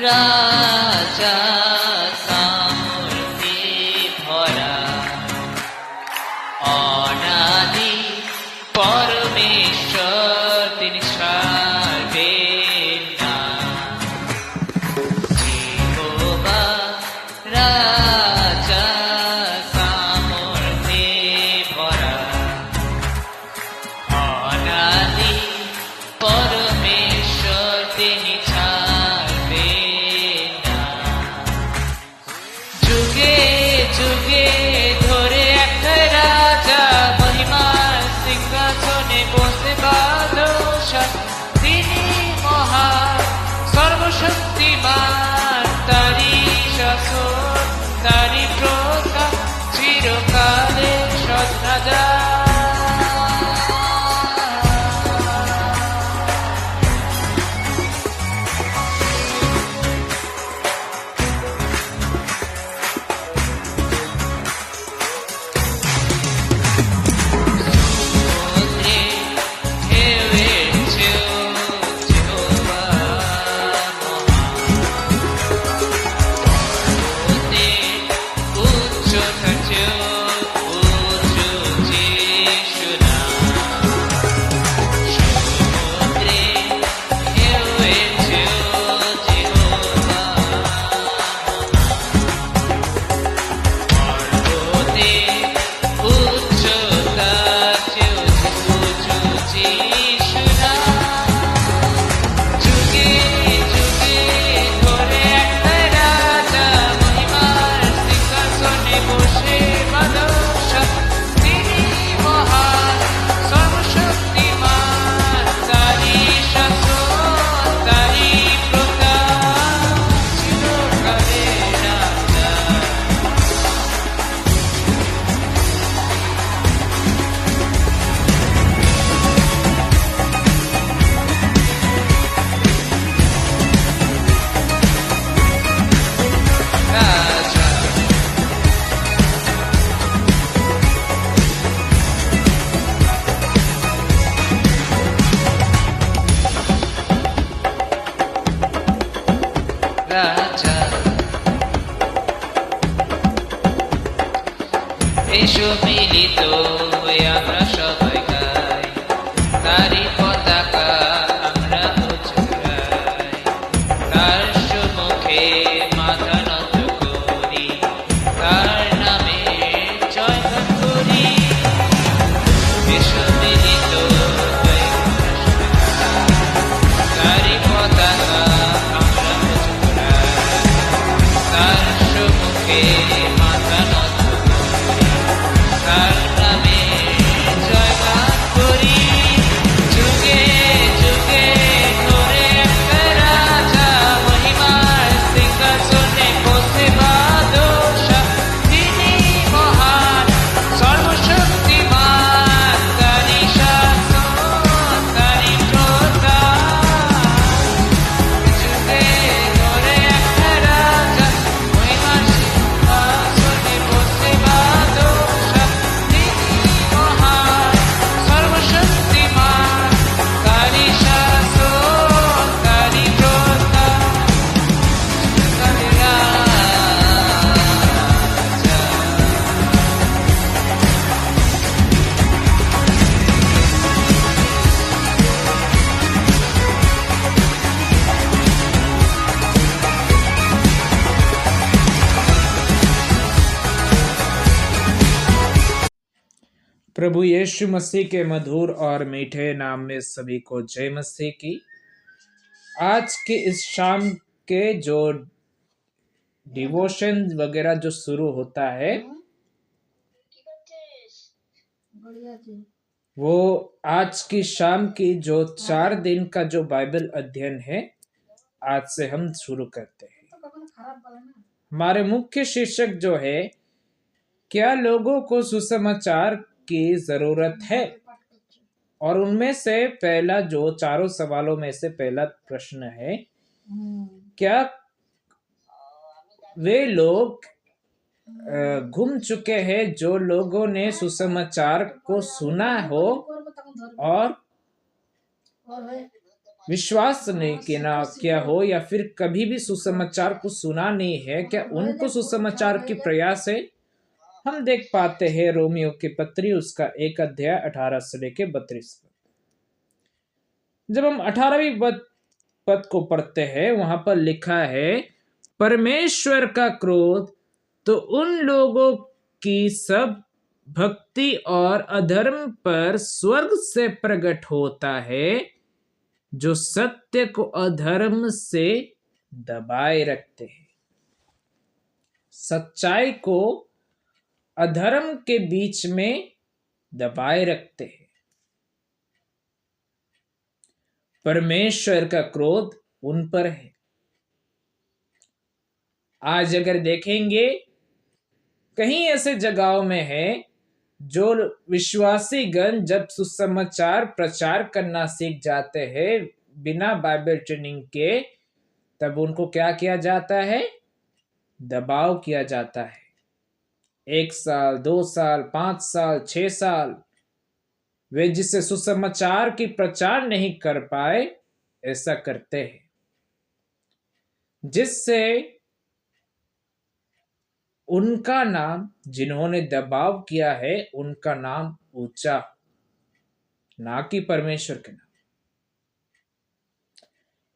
রাজা সামর্থ্যে ভরা অনাদি পরমেশ্বর তিনি ছাড়বেন না। যেহোবা রাজা সামর্থ্যে ভরা অনাদি পরমেশ্বর তিনি ছাড়বেন না। যুগে যুগে ধরে এক রাজা মহিমার সিংহাসনে বসে বাদশাহ, তিনি মহান সর্বশক্তিমান, তারি শাসন তারি প্রতাপ চিরকালে সদা। রাজা এসো মিলিত হয়ে আমরা সবাই গাই, তারি পতাকা আমরা উঁচুরাই, তার সম্মুখে মাথা নত করি, তার নামে জয়গান করি। এসো মিলিত হয়ে আমরা সবাই গাই, তারি পতাকা আমরা উঁচুরাই, তার সম্মুখে মাথা নত করি, তার নামে জয়গান করি। যুগে যুগে ধরে এক রাজা মহিমার সিংহাসনে বসে বাদশাহ, তিনি মহান সর্বশক্তিমান, তারি শাসন তারি প্রতাপ। যুগে ধরে এক রাজা মহিমার সিংহাসনে বসে বাদশাহ, তিনি মহান সর্বশক্তিমান, তারি শাসন তারি প্রতাপ। তারি प्रभु यीशु मसीह के मधुर और मीठे नाम में सभी को जय मसीह की। आज के इस शाम के जो डिवोशन वगैरह जो शुरू होता है वो आज की शाम की जो 4 दिन का जो बाइबल अध्ययन है आज से हम शुरू करते हैं। हमारे मुख्य शीर्षक जो है, क्या लोगों को सुसमाचार की जरूरत है, और उनमें से पहला जो 4 सवालों में से पहला प्रश्न है, क्या वे लोग घूम चुके हैं जो लोगों ने सुसमाचार को सुना हो विश्वास नहीं किया हो या फिर कभी भी सुसमाचार को सुना नहीं है, क्या उनको सुसमाचार की प्रयास है? हम देख पाते हैं रोमियो की पत्री उसका 1 अध्याय 18 से लेके 32 पद। जब हम 18वीं पद को पढ़ते हैं, वहां पर लिखा है, परमेश्वर का क्रोध तो उन लोगों की सब भक्ति और अधर्म पर स्वर्ग से प्रकट होता है जो सत्य को अधर्म से दबाए रखते हैं। सच्चाई को अधर्म के बीच में दबाए रखते हैं। परमेश्वर का क्रोध उन पर है। आज अगर देखेंगे, कहीं ऐसे जगहों में है जो विश्वासी गण जब सुसमाचार प्रचार करना सीख जाते हैं बिना बाइबल ट्रेनिंग के, तब उनको क्या किया जाता है? दबाव किया जाता है। 1 साल, 2 साल, 5 साल, 6 साल वे जिससे सुसमाचार की प्रचार नहीं कर पाए, ऐसा करते हैं, जिससे उनका नाम, जिन्होंने दबाव किया है, उनका नाम ऊंचा, ना कि परमेश्वर के नाम।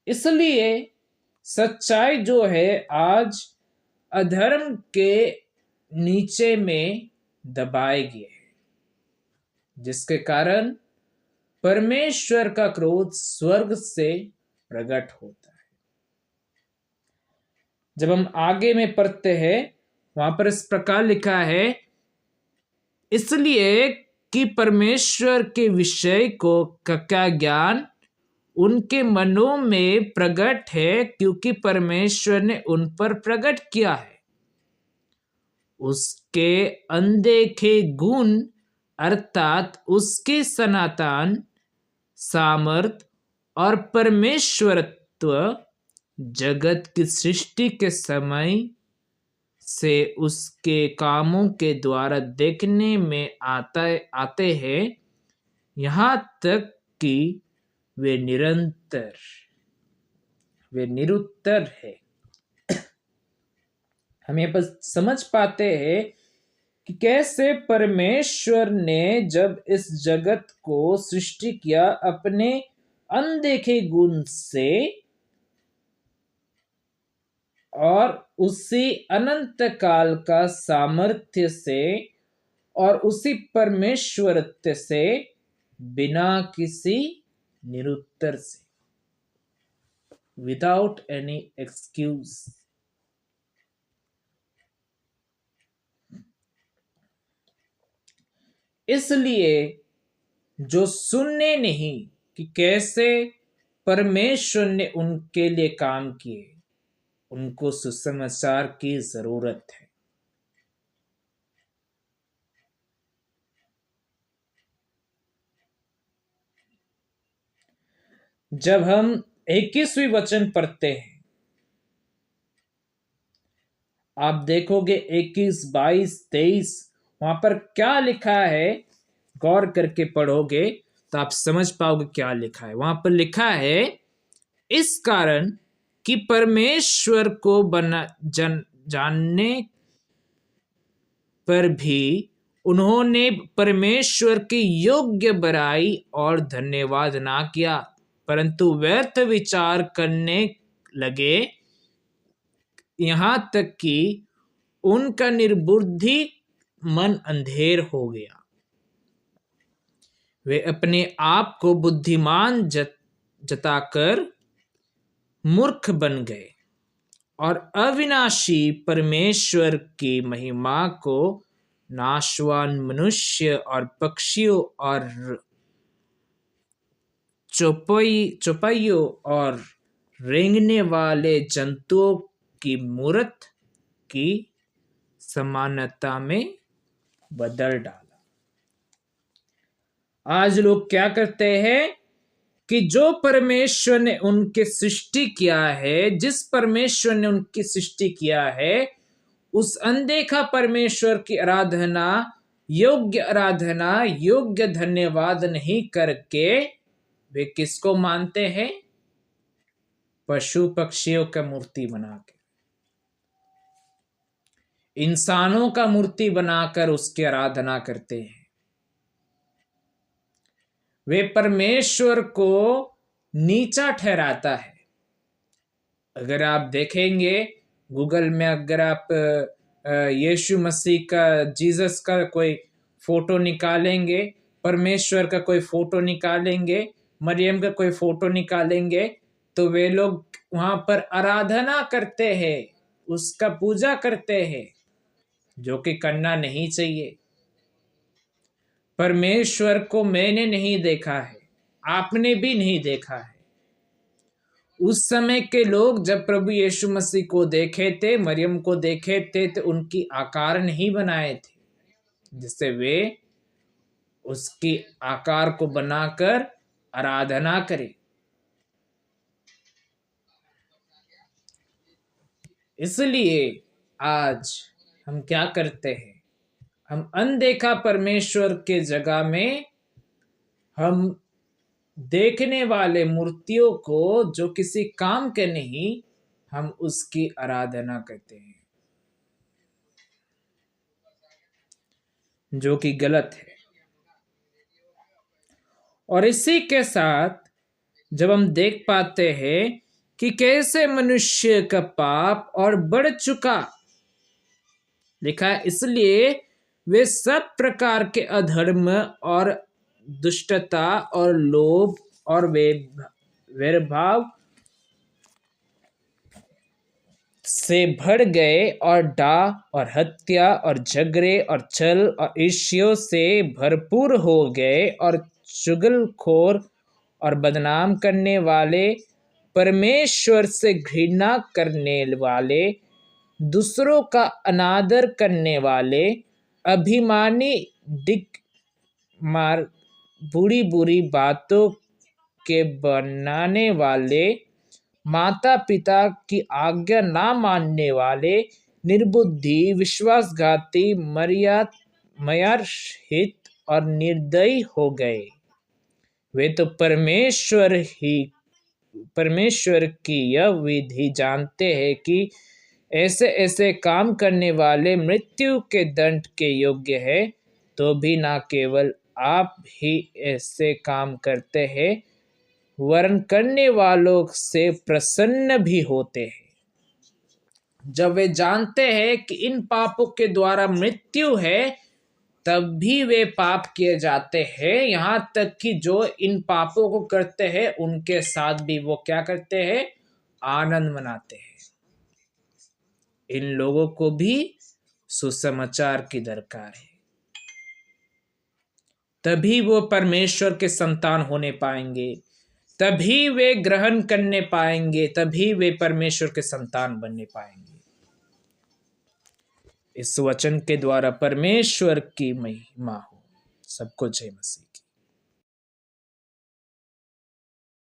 इसलिए सच्चाई जो है आज अधर्म के नीचे में दबाए गए है, जिसके कारण परमेश्वर का क्रोध स्वर्ग से प्रकट होता है। जब हम आगे में पढ़ते हैं, वहां पर इस प्रकार लिखा है, इसलिए कि परमेश्वर के विषय को का ज्ञान उनके मनों में प्रकट है, क्योंकि परमेश्वर ने उन पर प्रकट किया है। उसके अनदेखे गुण अर्थात उसके सनातन सामर्थ और परमेश्वरत्व जगत की सृष्टि के समय से उसके कामों के द्वारा देखने में आते हैं, यहाँ तक कि वे निरुत्तर है। हम ये बस समझ पाते हैं कि कैसे परमेश्वर ने जब इस जगत को सृष्टि किया अपने अनदेखे गुण से और उसी अनंत काल का सामर्थ्य से और उसी परमेश्वरत्व से, बिना किसी निरुत्तर से, विदाउट एनी एक्सक्यूज। इसलिए जो सुनने नहीं कि कैसे परमेश्वर ने उनके लिए काम किए, उनको सुसमाचार की जरूरत है। जब हम 21वीं वचन पढ़ते हैं, आप देखोगे 21, 22, 23, वहां पर क्या लिखा है, गौर करके पढ़ोगे तो आप समझ पाओगे क्या लिखा है। वहां पर लिखा है, इस कारण कि परमेश्वर को जानने पर भी उन्होंने परमेश्वर की योग्य बड़ाई और धन्यवाद ना किया, परंतु व्यर्थ विचार करने लगे, यहाँ तक कि उनका निर्बुद्धि मन अंधेर हो गया। वे अपने आप को बुद्धिमान जताकर मूर्ख बन गए और अविनाशी परमेश्वर की महिमा को नाशवान मनुष्य और पक्षियों और चौपाइयों और रेंगने वाले जंतुओं की मूर्त की समानता में बदल डाला। आज लोग क्या करते हैं कि जो परमेश्वर ने उनके सृष्टि किया है, जिस परमेश्वर ने उनकी सृष्टि किया है, उस अनदेखा परमेश्वर की आराधना, योग्य धन्यवाद नहीं करके वे किसको मानते हैं? पशु पक्षियों का मूर्ति बना के, इंसानों का मूर्ति बनाकर उसकी आराधना करते हैं। वे परमेश्वर को नीचा ठहराता है। अगर आप देखेंगे गूगल में, अगर आप यीशु मसीह का, जीसस का कोई फोटो निकालेंगे, परमेश्वर का कोई फोटो निकालेंगे, मरियम का कोई फोटो निकालेंगे, तो वे लोग वहां पर आराधना करते हैं, उसका पूजा करते हैं, जो कि करना नहीं चाहिए। परमेश्वर को मैंने नहीं देखा है, आपने भी नहीं देखा है। उस समय के लोग जब प्रभु यीशु मसीह को देखे थे, मरियम को देखे थे, तो उनकी आकार नहीं बनाए थे, जिससे वे उसकी आकार को बनाकर आराधना करें। इसलिए आज हम क्या करते हैं? हम अनदेखा परमेश्वर के जगह में हम देखने वाले मूर्तियों को, जो किसी काम के नहीं, हम उसकी आराधना करते हैं, जो कि गलत है। और इसी के साथ जब हम देख पाते हैं कि कैसे मनुष्य का पाप और बढ़ चुका, लिखा है, इसलिए वे सब प्रकार के अधर्म और दुष्टता और लोभ और वैरभाव से भर गए, और डाह और हत्या और झगड़े और छल और ईर्ष्या से भरपूर हो गए, और चुगलखोर और बदनाम करने वाले, परमेश्वर से घृणा करने वाले, दूसरों का अनादर करने वाले, अभिमानी, डिग मार, बुरी बुरी बातों के बनाने वाले, माता पिता की आज्ञा ना मानने वाले, निर्बुद्धि, विश्वासघाती, मर्यादहीन और निर्दयी हो गए। वे तो परमेश्वर की यह विधि जानते हैं कि ऐसे ऐसे काम करने वाले मृत्यु के दंड के योग्य है, तो भी ना केवल आप ही ऐसे काम करते हैं, वरन करने वालों से प्रसन्न भी होते हैं। जब वे जानते हैं कि इन पापों के द्वारा मृत्यु है, तब भी वे पाप किए जाते हैं, यहाँ तक कि जो इन पापों को करते हैं उनके साथ भी वो क्या करते हैं? आनंद मनाते हैं। इन लोगों को भी सुसमाचार की दरकार है, तभी वो परमेश्वर के संतान होने पाएंगे, तभी वे ग्रहण करने पाएंगे, तभी वे परमेश्वर के संतान बनने पाएंगे। इस वचन के द्वारा परमेश्वर की महिमा हो। सबको जय मसीह।